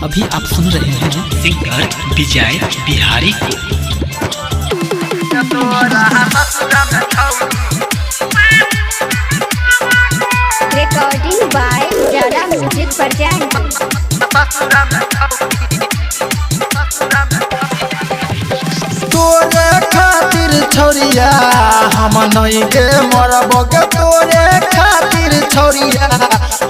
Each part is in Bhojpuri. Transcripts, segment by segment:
अभी आप सुन रहे हैं सिंगर विजय बिहारी को। रिकॉर्डिंग बाय जारा म्यूजिक प्रेजेंट। तोरे खातिर छोरिया हम नहीं गे मरबोगे, तोरे खातिर छोरिया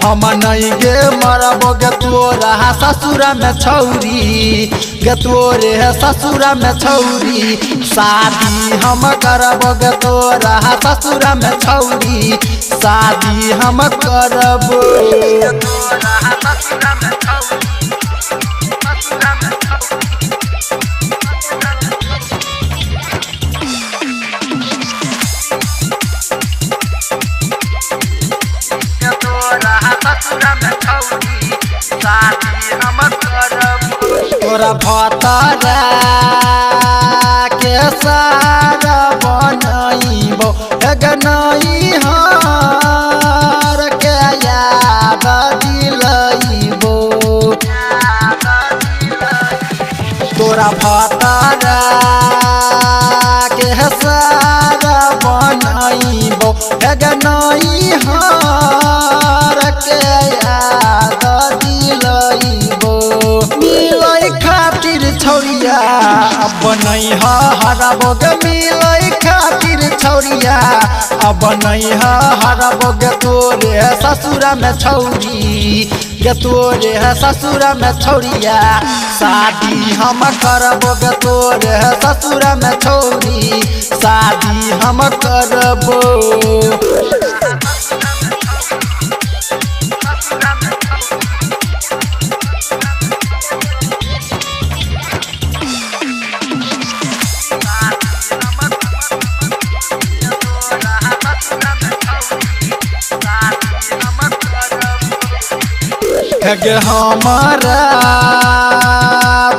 हम नहीं गे मरबोगे। तोरा ससुरा में छौरी गे, तोरे ससुरा में छौरी शादी हम करबोगे। तोरा ससुरा में छौरी शादी हम करबो। तोरा भतरा के सारा बनइबो, गनई हार के याद दिलइबो। तोरा भतरा के सारा बनइबो, गनई हार के याद दिलइबो। मिलै खातिर छौरिया अब नहीं हरबोगे, मिलै खातिर छौरिया अब नहीं हरबोगे। तोरे ससुरा में छौरी गे, तोरे ससुरा में छौरिया शादी हम करबोगे। तोरे ससुरा में छौरी शादी हम करबो। गे हमारा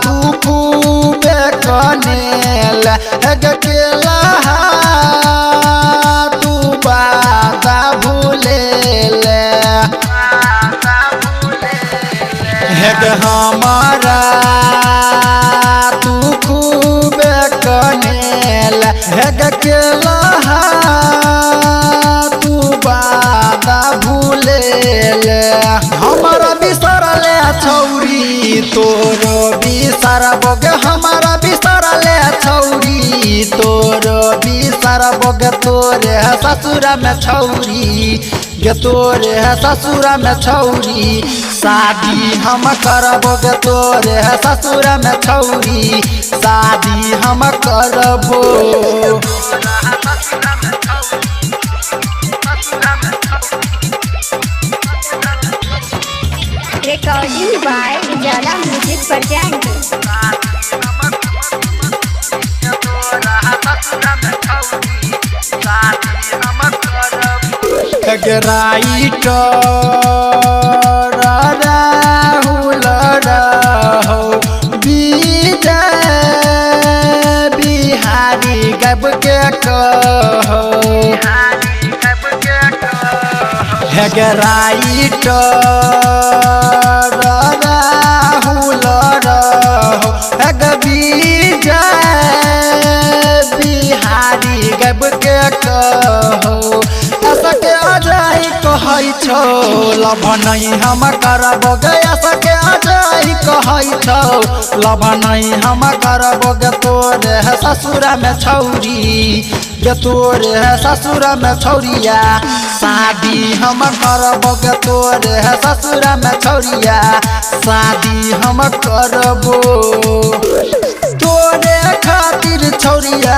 तू खूबे कनेल गे केला तू बादा भूलेल। गे हमारा तू खूबे कनेल गे केला तू बादा भूलेल। हमारा बिसरले छौरी तोरो बिसरबोगे, हमारा बिसरले छौरी तोरो बिसरबोगे। तोरे ससुरा में छौरी गे, तोरे ससुरा में छौरी शादी हम करबोगे। तोरे ससुरा में छौरी शादी हम करबो। रिकॉर्डिंग बाय जारा म्यूजिक प्रेजेंट। राइटर राहुल रहो विजय बिहारी गब के कहो। राइटर राहुल रहो विजय बिहारी गब के कहो। सके अजय कहै छौ लभ नहीं हम करबोगे, सके अजय कहै छौ लभ नहीं हम करबोगे। तोरे ससुरा में छौरी गे, तोरे ससुरा में छौरिया शादी हम करबोगे। तोरे ससुरा में छौरिया शादी हम करबो। तोरे खातिर छौरिया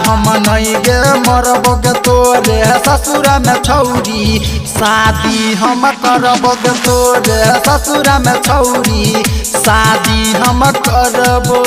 हम नहीं गे मरबोगे। तोरे ससुरा में छौरी शादी हम करबोगे। तोरे ससुरा में छौरी शादी हम करबो।